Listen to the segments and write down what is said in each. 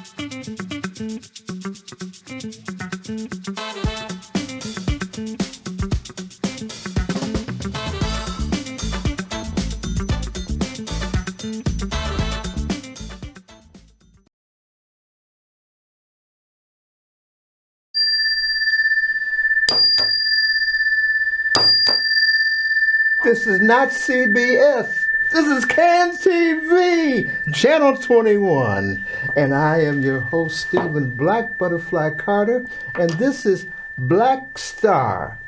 This is not CBS. This is CAN TV, Channel 21. And I am your host, Stephen Black Butterfly Carter. And this is Black Star,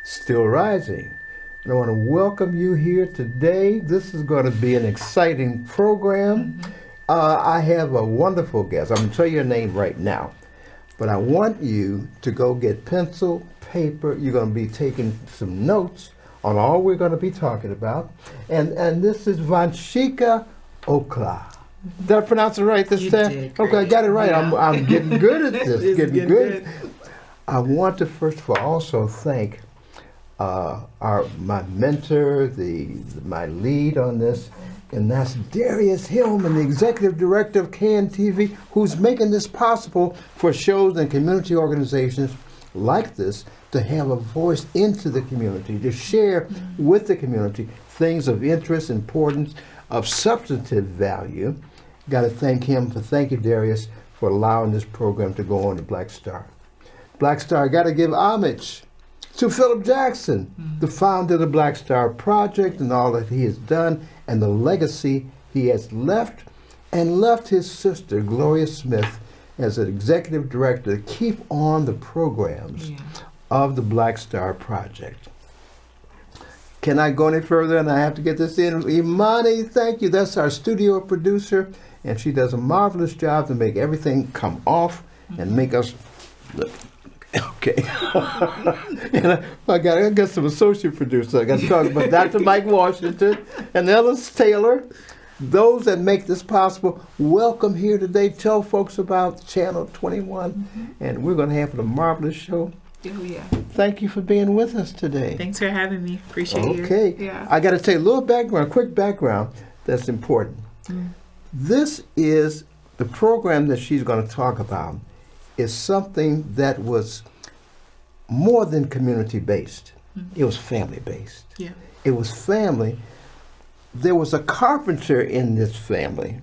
Still Rising. And I want to welcome you here today. This is going to be an exciting program. I have a wonderful guest. I'm going to tell you her name right now. But I want you to go get pencil, paper. You're going to be taking some notes on all we're going to be talking about. And this is Vawnshekia Oklah. Did I pronounce it right this time? Did, okay, I got it right. Yeah. I'm getting good at this. It's getting good. I want to first of all also thank my mentor, my lead on this, and that's Darius Hillman, the executive director of CAN TV, who's making this possible for shows and community organizations like this to have a voice into the community, to share with the community things of interest, importance, of substantive value. Got to thank him. Thank you, Darius, for allowing this program to go on to Black Star. Black Star, got to give homage to Philip Jackson, the founder of the Black Star Project, and all that he has done, and the legacy he has left, and left his sister, Gloria Smith, as an executive director to keep on the programs of the Black Star Project. Can I go any further? And I have to get this in. Imani, thank you. That's our studio producer, and she does a marvelous job to make everything come off and make us look. Okay. And I got some associate producers. I got to talk about Dr. Mike Washington and Ellis Taylor. Those that make this possible, welcome here today. Tell folks about Channel 21, and we're going to have a marvelous show. Oh, yeah. Thank you for being with us today. Thanks for having me. Appreciate you. Okay. Yeah. I got to tell you a little background, quick background that's important. This is the program that she's going to talk about is something that was more than community-based. It was family-based. Yeah. It was family. There was a carpenter in this family.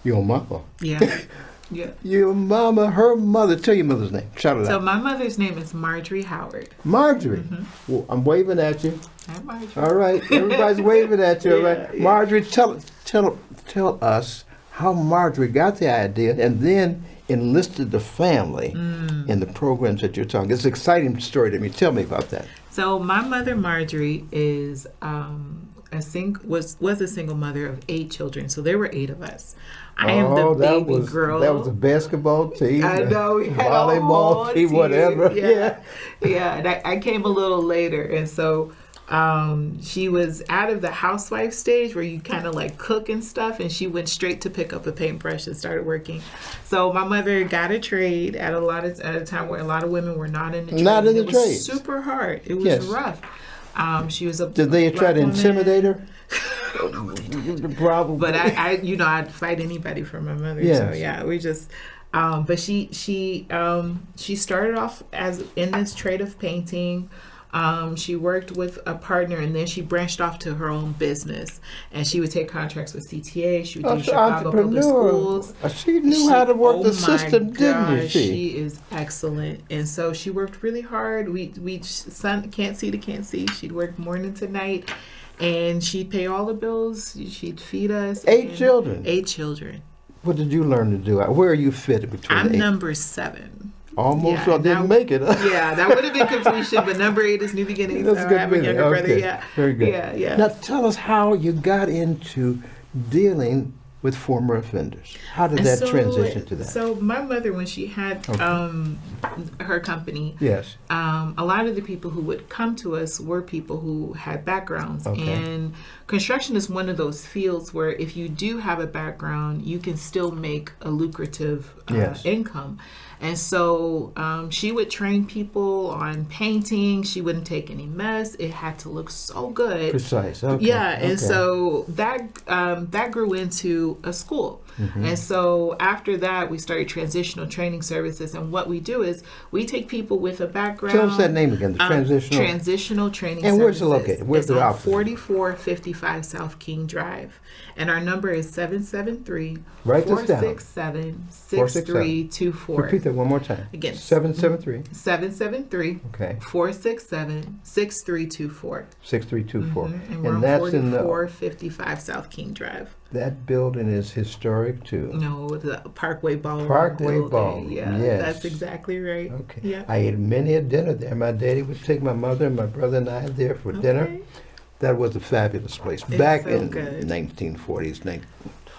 Your mama. Yeah. Yeah. Your mama, her mother. Tell your mother's name. Shout it So out. my mother's name is Marjorie Howard. Marjorie. Well, I'm waving at you. Hi, Marjorie. All right. Everybody's waving at you. All right. Yeah. Marjorie, tell us how Marjorie got the idea and then enlisted the family in the programs that you're talking. It's an exciting story to me. Tell me about that. So my mother, Marjorie, is was a single mother of 8 children. So there were 8 of us. I am the baby girl. That was a basketball team. I know. We had volleyball a team, whatever. Yeah. And I came a little later. And so she was out of the housewife stage where you kind of like cook and stuff, and she went straight to pick up a paintbrush and started working. So my mother got a trade at a time where a lot of women were not in the trade. Not in the trade. trade. It was super hard. It was rough. She was a Did they try to intimidate her? Probably. But I'd fight anybody for my mother. Yes. So yeah, we just. But she started off as in this trade of painting. She worked with a partner, and then she branched off to her own business. And she would take contracts with CTA. She would do Chicago Public Schools. She knew how to work the system, didn't she? She is excellent. And so she worked really hard. We can't see. She'd work morning to night, and she'd pay all the bills. She'd feed us. 8 children. 8 children. What did you learn to do? Where are you fitted between? I'm the 8? number 7. Almost, I didn't make it. Yeah, that would have been completion, but number 8 is new beginnings. That's So good. I have a younger brother. Yeah, very good. Yeah. Now tell us how you got into dealing with former offenders. How did that transition to that? So my mother, when she had her company, yes, a lot of the people who would come to us were people who had backgrounds. And construction is one of those fields where if you do have a background, you can still make a lucrative income. And so she would train people on painting. She wouldn't take any mess. It had to look so good. Precise. Okay. Yeah, and so that grew into to a school. And so after that, we started Transitional Training Services. And what we do is we take people with a background. Tell us that name again, the Transitional Training Services. And where's it located? Where's the office? 4455 South King Drive. And our number is 773-467-6324. Repeat that one more time. Again, 773. Okay. 467-6324. 6324. And we're on that's 4455 South King Drive. That building is historic too. No, the Parkway Ballroom. Parkway Ballroom. Yeah, yes. That's exactly right. Okay. Yeah. I ate many a dinner there. My daddy would take my mother and my brother and I there for dinner. That was a fabulous place. Back so in good. 1940s, 40s and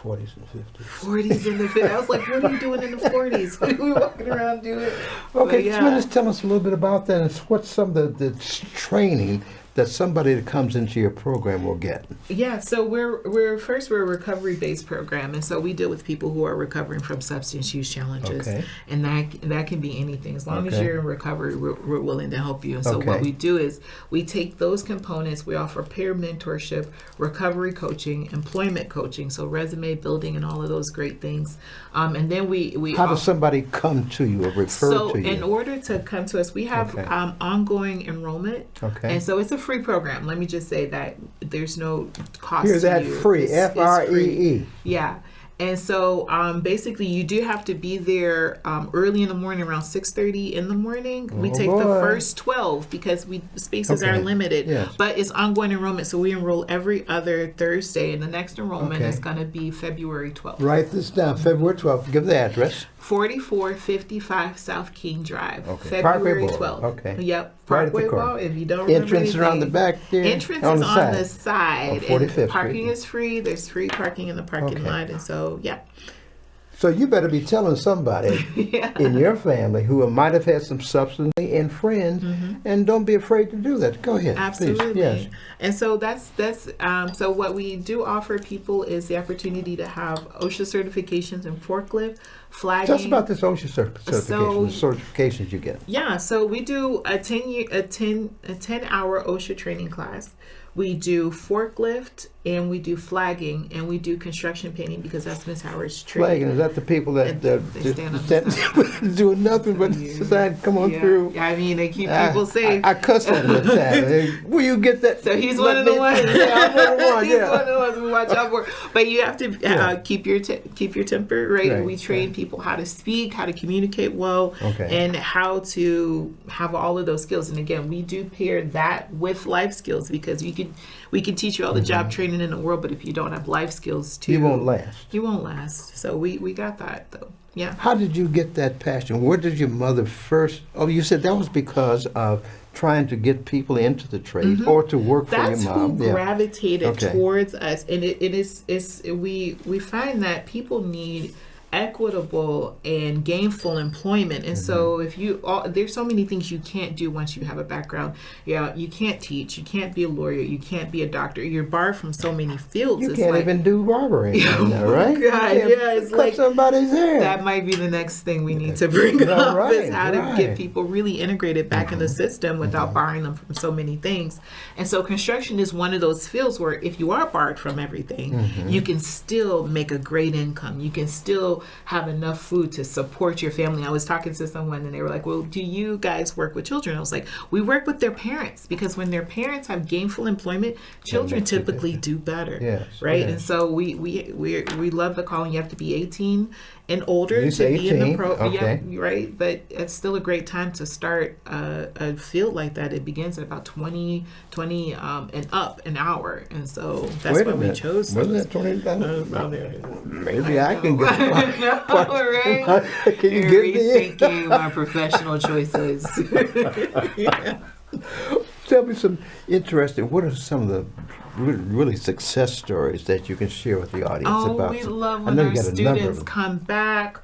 50s. 40s and the 50s. I was like, what are you doing in the 40s? What are we walking around doing? Okay, just tell us a little bit about that. And what's some of the training that somebody that comes into your program will get? Yeah, so we're a recovery-based program, and so we deal with people who are recovering from substance use challenges, and that can be anything. As long as you're in recovery, we're willing to help you. And so what we do is we take those components. We offer peer mentorship, recovery coaching, employment coaching, so resume building, and all of those great things. And then we how does somebody come to you or refer to you? So in order to come to us, we have ongoing enrollment, and so it's a free program. Let me just say that there's no cost Hear that, to you. free, Free. Yeah. And so basically you do have to be there early in the morning, around 6:30 in the morning. We take the first 12 because spaces are limited, but it's ongoing enrollment. So we enroll every other Thursday, and the next enrollment is going to be February 12th. Write this down, February 12th. Give the address. 4455 South King Drive, Okay. February Parkway 12th. Okay. Yep, Right Parkway Ball. If you don't remember entrance anything, around the back there. entrance on is the on side. the side. Of 45th And parking Street. is free. There's free parking in the parking lot, and so So you better be telling somebody in your family who might have had some substance and friends, and don't be afraid to do that. Go ahead. Absolutely. Please. Yes. And so that's so what we do offer people is the opportunity to have OSHA certifications in forklift, flagging. Tell us about this OSHA certification, the certifications you get. Yeah, so we do a 10-hour OSHA training class. We do forklift, and we do flagging, and we do construction painting because that's Miss Howard's trade. Flagging, is that the people that They stand up and stuff. doing nothing but decide, come on through? Yeah, I mean, they keep people safe. I cussed at him at the time. Will you get that? So he's one of the ones. Yeah, I'm one of the ones. He's one of the ones we watch out for. But you have to keep your temper, right? And we train people how to speak, how to communicate well, and how to have all of those skills. And again, we do pair that with life skills because we can teach you all the job training in the world, but if you don't have life skills too, you won't last. You won't last. So we got that though. Yeah. How did you get that passion? Where did your mother first? Oh, you said that was because of trying to get people into the trade or to work for your mom. That's who gravitated towards us, and we find that people need equitable and gainful employment, and so if there's so many things you can't do once you have a background. You can't teach, you can't be a lawyer, you can't be a doctor, you're barred from so many fields. You can't even do robbery now, right? God, it's like somebody's there. That might be the next thing we need to bring up is how to get people really integrated back in the system without barring them from so many things. And so construction is one of those fields where if you are barred from everything, you can still make a great income. You can still have enough food to support your family. I was talking to someone and they were like, well, do you guys work with children? I was like, we work with their parents because when their parents have gainful employment, children typically do better. Right? And so we love the calling. You have to be 18 and older to be in the program. Yeah, right. But it's still a great time to start a field like that. It begins at about 20 and up an hour. And so that's why we chose. Wasn't that $20? Maybe I can get right? Can you get me? Rethinking our professional choices. Tell me some interesting, what are some of the really success stories that you can share with the audience about? We love when our students come back.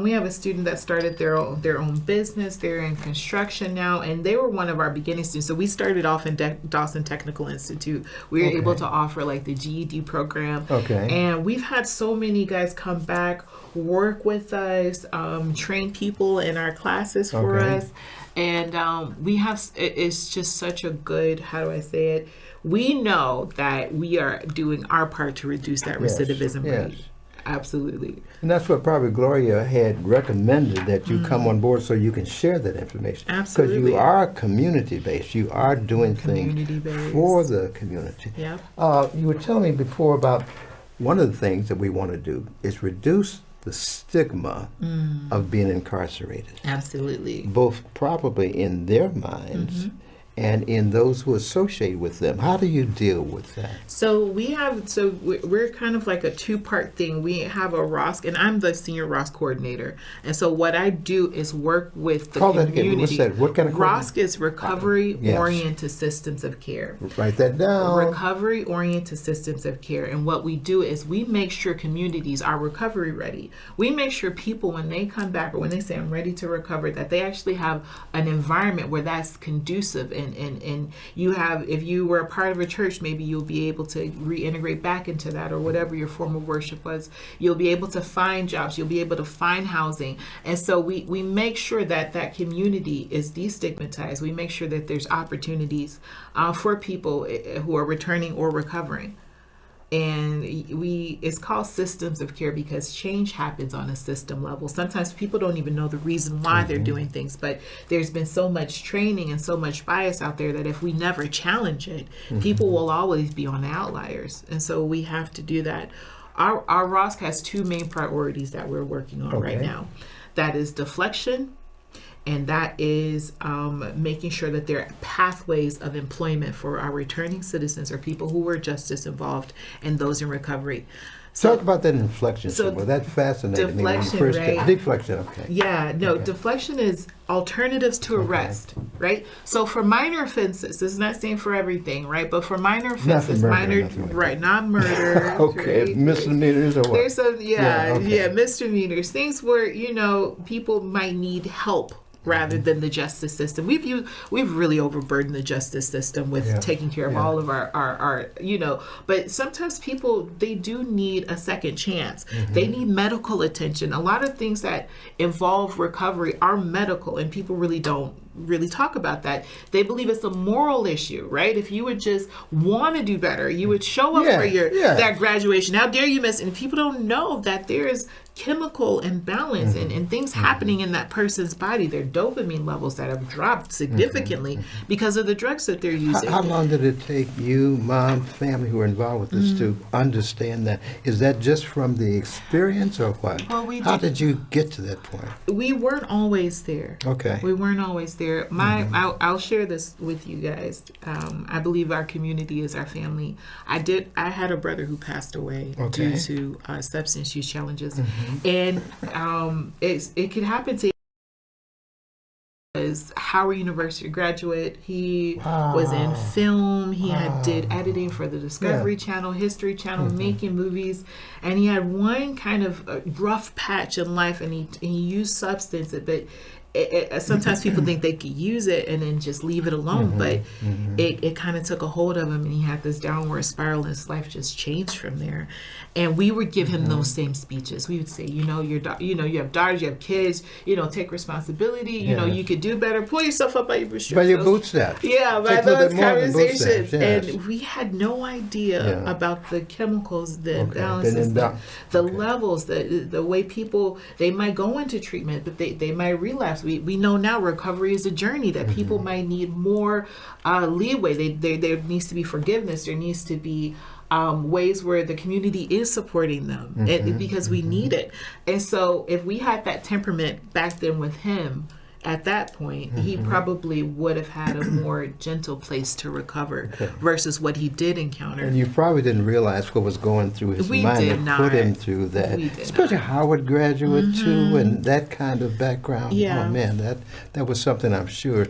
We have a student that started their own business. They're in construction now, and they were one of our beginning students. So we started off in Dawson Technical Institute. We were able to offer like the GED program. And we've had so many guys come back, work with us, train people in our classes for us. And we have, it's just such a good, how do I say it? We know that we are doing our part to reduce that recidivism rate. Absolutely. And that's what probably Gloria had recommended, that you come on board so you can share that information. Absolutely. Because you are community-based. You are doing things Community-based. for the community. Yep. You were telling me before about one of the things that we want to do is reduce the stigma of being incarcerated. Absolutely. Both probably in their minds and in those who associate with them. How do you deal with that? So we're kind of like a two-part thing. We have a ROSC, and I'm the senior ROSC coordinator. And so what I do is work with the community. That again. What's that? What kind of ROSC is Recovery-Oriented Systems of Care. Write that down. Recovery-Oriented Systems of Care. And what we do is we make sure communities are recovery ready. We make sure people, when they come back or when they say, I'm ready to recover, that they actually have an environment where that's conducive. And you have, if you were a part of a church, maybe you'll be able to reintegrate back into that, or whatever your form of worship was. You'll be able to find jobs. You'll be able to find housing. And so we make sure that that community is destigmatized. We make sure that there's opportunities for people who are returning or recovering. And it's called systems of care because change happens on a system level. Sometimes people don't even know the reason why they're doing things, but there's been so much training and so much bias out there that if we never challenge it, people will always be on the outliers. And so we have to do that. Our ROSC has two main priorities that we're working on right now. That is deflection, and that is making sure that there are pathways of employment for our returning citizens or people who were justice involved and those in recovery. So, talk about that inflection. So well, that fascinated me when you deflection, first right? Deflection, okay. Yeah, no, deflection is alternatives to arrest, right? So for minor offenses, this is not saying for everything, right? But for minor offenses, not murder. Okay, right? misdemeanors or what? There's some, misdemeanors, things where, people might need help rather than the justice system. We've really overburdened the justice system with taking care of all of our but sometimes people, they do need a second chance. They need medical attention. A lot of things that involve recovery are medical, and people really don't talk about that. They believe it's a moral issue, right? If you would just want to do better, you would show up for that graduation. How dare you miss? And people don't know that there is chemical imbalance and things happening in that person's body. Their dopamine levels that have dropped significantly because of the drugs that they're using. How long did it take you, mom, family who are involved with this to understand that? Is that just from the experience or what? Well, how did you get to that point? We weren't always there. Okay. We weren't always there. I'll share this with you guys. I believe our community is our family. I had a brother who passed away due to substance use challenges. And it could happen to was Howard University graduate. He was in film. He did editing for the Discovery Channel, History Channel, making movies, and he had one kind of rough patch in life, and he used substance, but sometimes people think they could use it and then just leave it alone, but it kind of took a hold of him, and he had this downward spiral, and his life just changed from there. And we would give him those same speeches. We would say, you have daughters, you have kids, take responsibility, you could do better, pull yourself up by your bootstraps. By your bootstraps. Yeah, by those conversations. Yes. And we had no idea about the chemicals, the imbalances, the levels, the way people, they might go into treatment, but they might relapse. We know now recovery is a journey, that people might need more leeway. There needs to be forgiveness. There needs to be ways where the community is supporting them because we need it. And so if we had that temperament back then with him, at that point, he probably would have had a more gentle place to recover versus what he did encounter. And you probably didn't realize what was going through his mind that put him through that. Especially Howard graduate too, and that kind of background. Yeah. Oh man, that was something I'm sure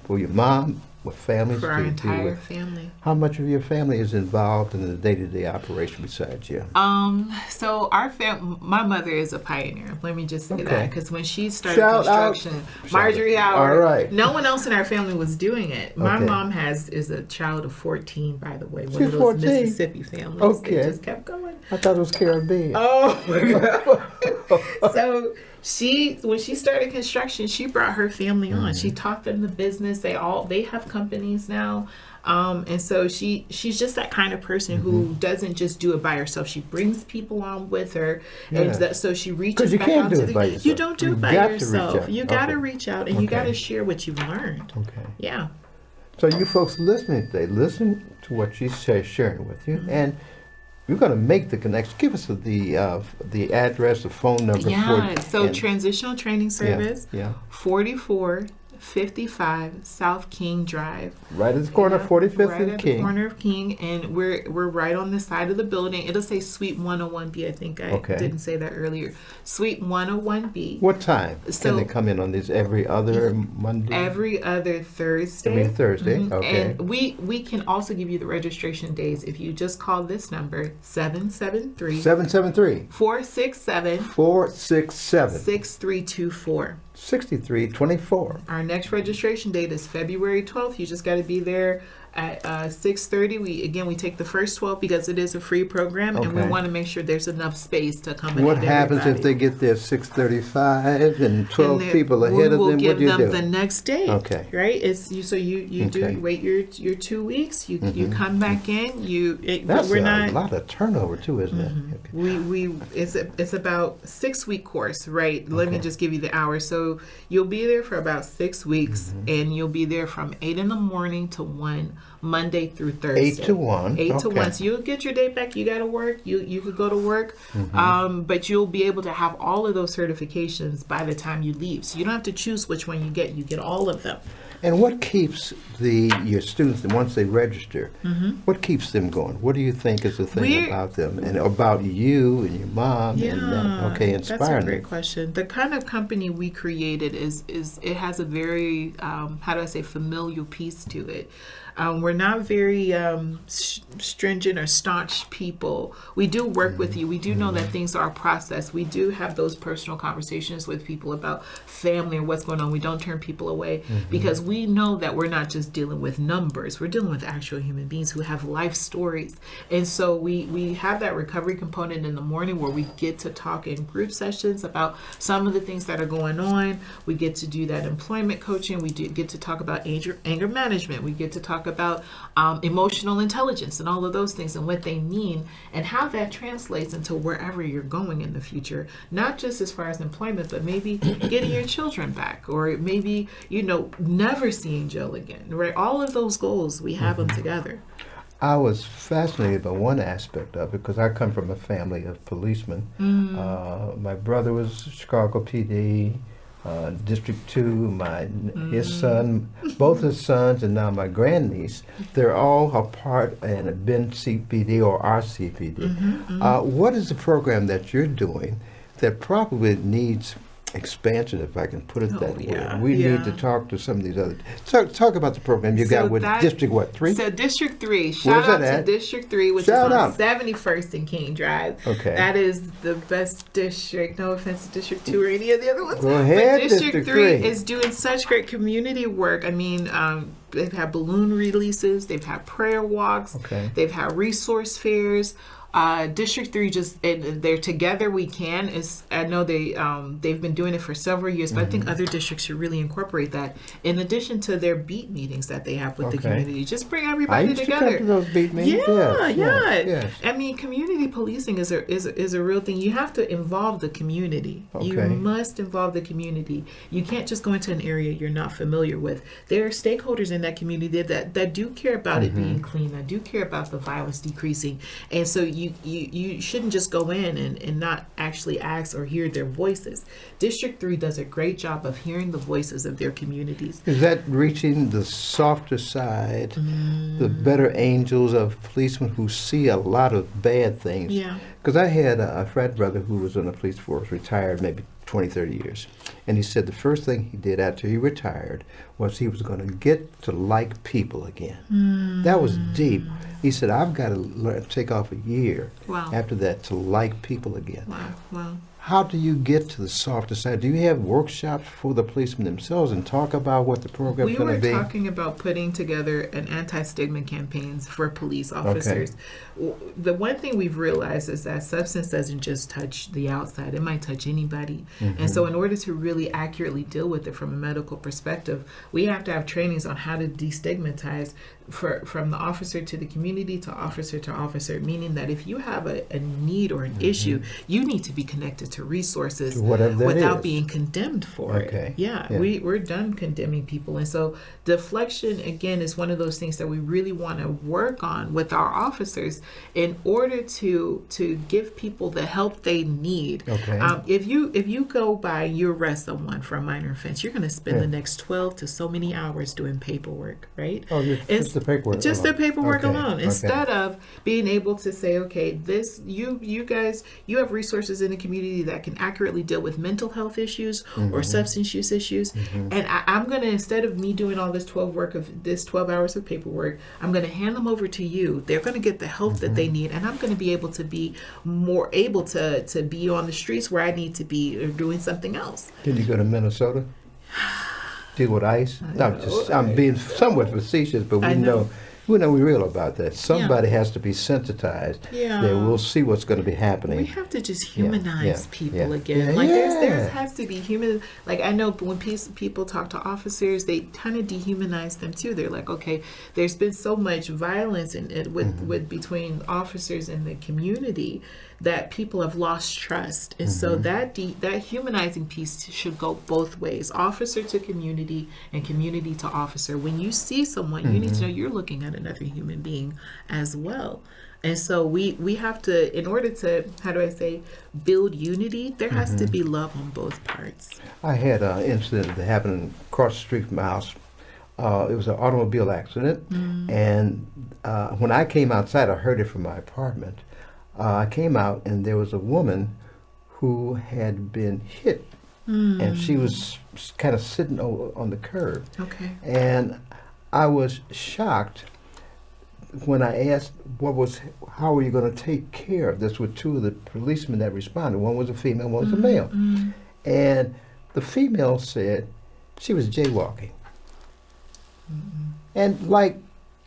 for your mom, what families for our entire family. How much of your family is involved in the day-to-day operation besides you? So my mother is a pioneer. Let me just say that, because when she started construction, Marjorie Howard, no one else in our family was doing it. My mom is a child of 14, by the way, one of those 14? Mississippi families. Okay. They just kept going. I thought it was Caribbean. Oh my God. So when she started construction, she brought her family on. She taught them the business. They have companies now. And so she's just that kind of person who doesn't just do it by herself. She brings people on with her, and so she reaches you back can't out do to it the. by yourself. You don't do You it by got to reach yourself. out. You got to Okay. reach out, and you got Okay. to share what you've learned. Okay. Yeah. So you folks listening today, listen to what she's sharing with you, and you're going to make the connection. Give us the address, the phone number. Yeah. So and- Transitional Training Service, Yeah. 4455 South King Drive. Right at the corner, Yeah, 45th right and at King. the corner of King, and we're right on the side of the building. It'll say Suite 101B. I think I Okay. didn't say that earlier. Suite 101B. What time So- can they come in on these? Every other Monday? Every other Thursday. Every Thursday, okay. And we can also give you the registration days if you just call this number 773 773 467 467 6324. 6324. Our next registration date is February 12th. You just got to be there at 6:30. We take the first 12 because it is a free program, and we Okay. want to make sure there's enough space to accommodate What happens if everybody. they get there 6:35 and 12 And people ahead of them? We will What give do you them do? the next day. Okay. Right? It's you. So you Okay. do wait your 2 weeks. You come back in. That's we're a not. lot of turnover too, isn't it? Okay. It's about 6-week course, right? Let me Okay. just give you the hours. So you'll be there for about 6 weeks, and you'll be there from 8 in the morning to 1, Monday through Thursday. 8 to 1. 8 to Okay. 1. So you'll get your day back. You got to work. You could go to work, but you'll be able to have all of those certifications by the time you leave. So you don't have to choose which one you get. You get all of them. And what keeps your students, once they register, what keeps them going? What do you think is the thing about them and about you and your mom and them? Okay, that's a inspiring great them. question. The kind of company we created is it has a very familial piece to it. We're not very stringent or staunch people. We do work with you. We do know that things are a process. We do have those personal conversations with people about family and what's going on. We don't turn people away because we know that we're not just dealing with numbers. We're dealing with actual human beings who have life stories. And so we have that recovery component in the morning where we get to talk in group sessions about some of the things that are going on. We get to do that employment coaching. We do get to talk about anger management. We get to talk about emotional intelligence and all of those things and what they mean and how that translates into wherever you're going in the future, not just as far as employment, but maybe getting your children back, or maybe never seeing jail again, right? All of those goals, we have them together. I was fascinated by one aspect of it because I come from a family of policemen. My brother was Chicago PD. District 2, his son, both his sons, and now my grandniece, they're all a part and have been CPD or are CPD. What is the program that you're doing that probably needs expansion, if I can put it that way? We need to talk to some of these other. Talk about the program you got with District 3? So District 3. Where's Shout out that to at? District 3, which Shout is on out. 71st and King Drive. Okay. That is the best district. No offense to District 2 or any of the other ones. Go ahead, But District 3 is doing such great community work. I mean, they've had balloon releases. They've had prayer walks. Okay. They've had resource fairs. District 3 they're Together We Can I know they've been doing it for several years, but I think other districts should really incorporate that in addition to their beat meetings that they have with the community. Just bring I everybody used together. to come to those beat meetings. Yes. I mean, community policing is a real thing. You have to involve the community. You Okay. must involve the community. You can't just go into an area you're not familiar with. There are stakeholders in that community that do care about it being clean, that do care about the violence decreasing. And so you shouldn't just go in and not actually ask or hear their voices. District 3 does a great job of hearing the voices of their communities. Is that reaching the softer side, the better angels of policemen who see a lot of bad things? Yeah. Because I had a frat brother who was on the police force, retired maybe 20, 30 years. And he said the first thing he did after he retired was he was going to get to like people again. That was deep. He said, I've got to take off a year Wow. after that to like people again. Wow. how do you get to the softer side? Do you have workshops for the policemen themselves and talk about what the program's going to be? We were talking about putting together an anti-stigma campaigns for police officers. The one thing we've realized is that substance doesn't just touch the outside. It might touch anybody. And so in order to really accurately deal with it from a medical perspective, we have to have trainings on how to destigmatize from the officer to the community to officer, meaning that if you have a need or an issue, you need to be connected to resources without being condemned for it. Yeah. We're done condemning people. And so deflection, again, is one of those things that we really want to work on with our officers in order to give people the help they need. If you go by, you arrest someone for a minor offense, you're going to spend the next 12 to so many hours doing paperwork, right? Just the paperwork just alone. the paperwork alone, instead of being able to say, okay, this you guys, you have resources in the community that can accurately deal with mental health issues or substance use issues, and I'm gonna, instead of me doing all this 12 hours of paperwork, I'm gonna hand them over to you. They're gonna get the help that they need, and I'm gonna be able to be more able to be on the streets where I need to be, or doing something else. Can you go to Minnesota? Deal with ICE? I'm being somewhat facetious, but we're real about that. Somebody has to be sensitized. That we'll see what's going to be happening. We have to just humanize people again. There has to be human. Like, I know when people talk to officers, they kind of dehumanize them too. They're like, okay, there's been so much violence with between officers and the community that people have lost trust, and so that humanizing piece should go both ways: officer to community and community to officer. When you see someone, you need to know you're looking at another human being as well. And so we have to, in order to, how do I say, build unity, there has to be love on both parts. I had an incident that happened across the street from my house. It was an automobile accident, and when I came outside, I heard it from my apartment. I came out, and there was a woman who had been hit, and she was kind of sitting on the curb. And I was shocked when I asked how were you going to take care of this with two of the policemen that responded. One was a female, one was a male. And the female said she was jaywalking. And like,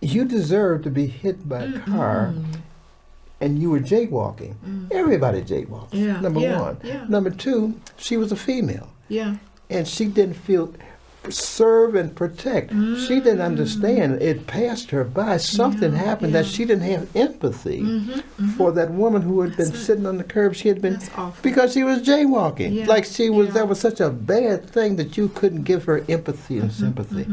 you deserve to be hit by a car, and you were jaywalking. Everybody jaywalks, number one. Number two, she was a female. And she didn't feel serve and protect. She didn't understand. It passed her by. Something happened that she didn't have empathy for that woman who had been sitting on the curb. She had been, because she was jaywalking. Like she was, that was such a bad thing that you couldn't give her empathy and sympathy.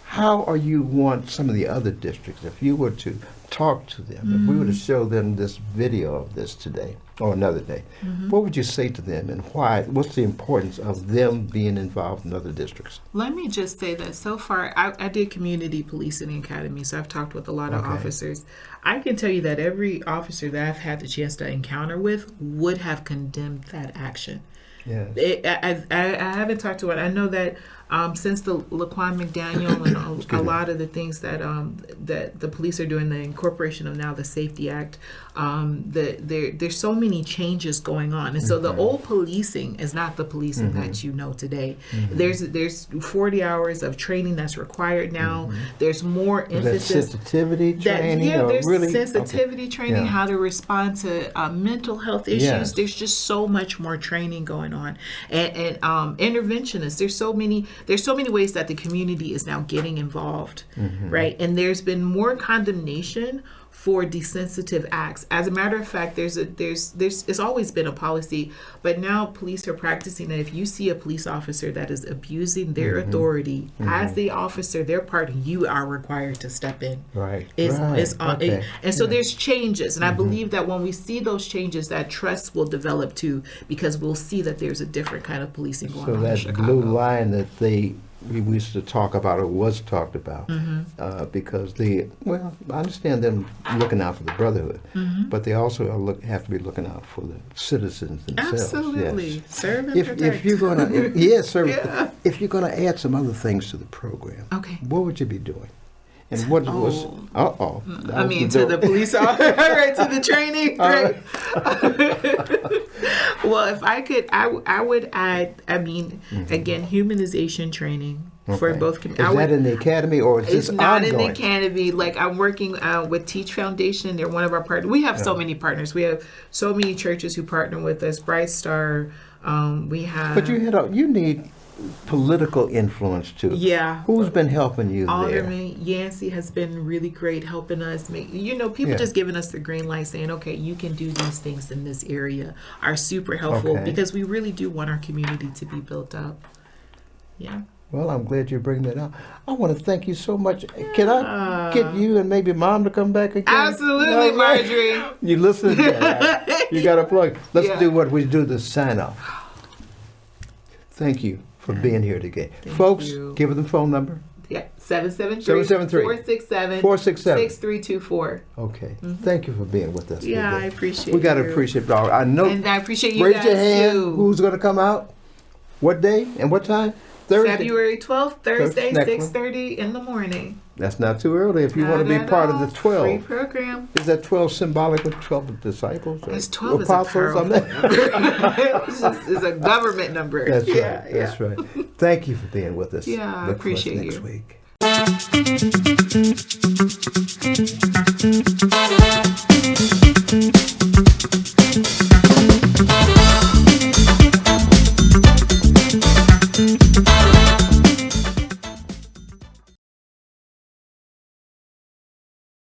How are you want some of the other districts, if you were to talk to them, if we were to show them this video of this today or another day, what would you say to them, and why? What's the importance of them being involved in other districts? Let me just say that so far, I did community policing academy, so I've talked with a lot of officers. I can tell you that every officer that I've had the chance to encounter with would have condemned that action. I haven't talked to it. I know that since the Laquan McDaniel and a lot of the things that that the police are doing, the incorporation of now the Safety Act, there's so many changes going on, and so the old policing is not the policing that you know today. There's 40 hours of training that's required now. There's more emphasis. Sensitivity training. There's sensitivity training, how to respond to mental health issues. There's just so much more training going on, and interventionists. There's so many ways that the community is now getting involved, right? And there's been more condemnation for desensitive acts. As a matter of fact, it's always been a policy, but now police are practicing that if you see a police officer that is abusing their authority as the officer, their part, you are required to step in. And so there's changes, and I believe that when we see those changes, that trust will develop too, because we'll see that there's a different kind of policing going on in Chicago. So that blue line that we used to talk about, or was talked about, because I understand them looking out for the brotherhood, but they also have to be looking out for the citizens themselves. Absolutely, serve and protect. If you're going to, if you're going to add some other things to the program, what would you be doing? And what was? I mean, to the police officer, right? To the training, right? Well, if I could, I would add, again, humanization training for both communities. Is that in the academy or is It's this not ongoing? in the academy. Like, I'm working with Teach Foundation. They're one of our partners. We have so many partners. We have so many churches who partner with us. Bright Star. We have. But you need political influence too. Yeah. Who's been helping you there? Alderman Yancey has been really great helping us make, people just giving us the green light saying, okay, you can do these things in this area are super helpful because we really do want our community to be built up. Yeah. Well, I'm glad you bring that up. I want to thank you so much. Can I get you and maybe Mom to come back again? Absolutely, Marjorie. You listen to that. Right? You got to plug. Let's do what we do to sign off. Thank you for being here today. Folks, give them the phone number. Yeah, 773-467-6324. 467-6324. Okay. Thank you for being with us today. I appreciate We got to appreciate it all. I know. And I appreciate you raise guys your hand. too. Who's going to come out? What day and what time? Thursday. February 12th, Thursday, Next 6:30 in the morning. That's not too early if you want to be part of the 12. Free program. Is that 12 symbolic of 12 disciples? It's 12 apostles? is a number. It's a government number. That's right. That's right. Thank you for being with us. Yeah, I appreciate next you. week.